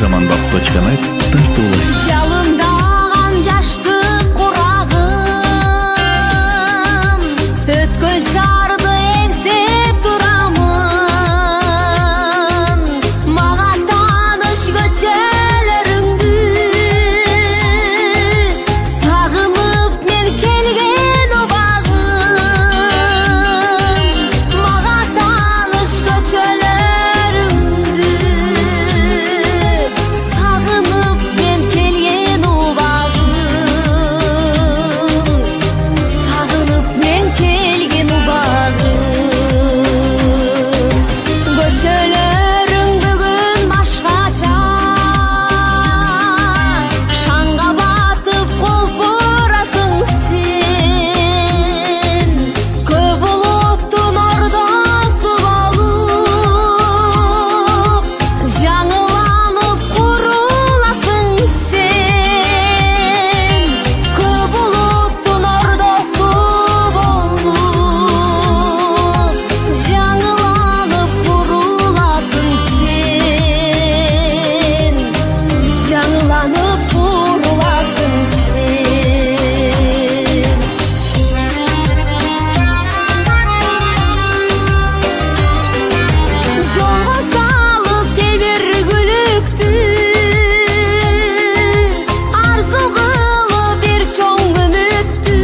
Zamanbap.net тартуулай. Жалындаған жашты құрағым, өткөн шарды еңсеп тұрамын. Мага таныш көчөлөрүңдү сагынып мен келген убагым. Мага таныш көчөлөрүңдү сагынып мен келген убагым. Сагынып мен келген убагым. Көчөлөрүң бүгүн башкача, шаңга батып колпурасың сен. Көп булуттун ордосу болуп, жаңыланып куруласың сен. Көп булуттун ордосу болуп, жаңыланып куруласың сен. Жаңыланып куруласың сен. Жолго салып тебергүлүктү, арзу кылып бир чоң үмүттү.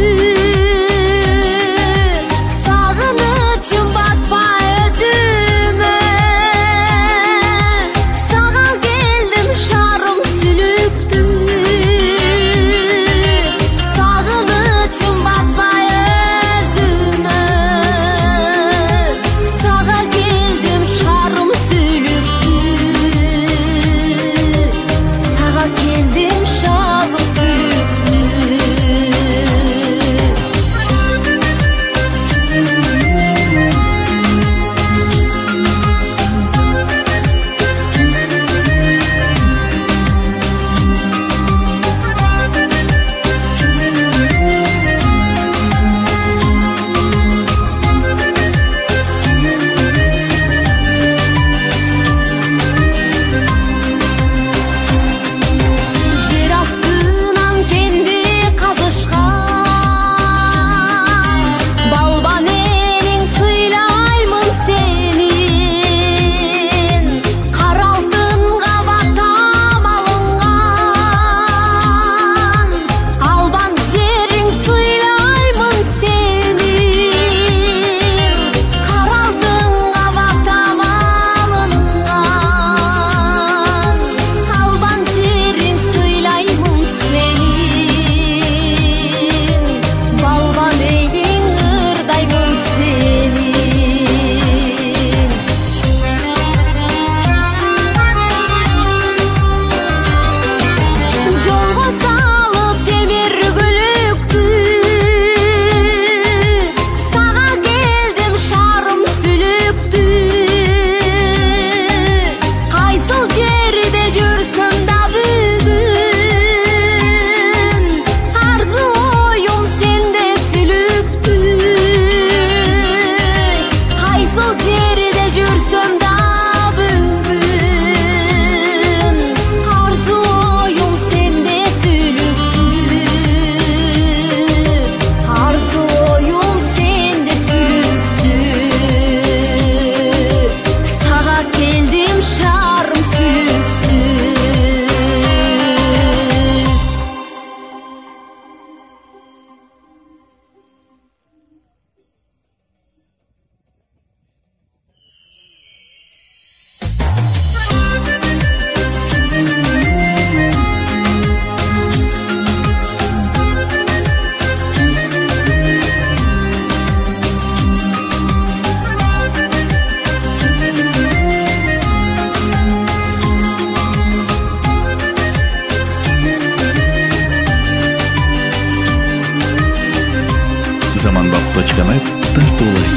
Сагынычым батпа өзүмө, сага келдим шарым сүлүктү. Сагынычым батпа өзүмө, сага келдим шарым сүлүктү. Сага келдим шарым сүлүктү. Жер астынан кенди казышкан, балбан элиң сыйлаймын сенин. Кара алтынга батам алынган, албан жериң сыйлаймын сенин. Кара алтынга батам алынган, албан жериң сыйлаймын сенин. Балбан элиң ырдаймын сенин. Жолго салып темиргүлүктү, сага келдим шарым сүлүктү. Кайсыл жерде жүрсөм да бүгүн, арзу оюм сенде сүлүктү. Кайсыл жерде жүрсөм да бүгүн, арзу оюм сенде сүлүктү. Арзу оюм сенде сүлүктү. Сага келдим шарым сүлүктү. Zamanbap.net тартуулай.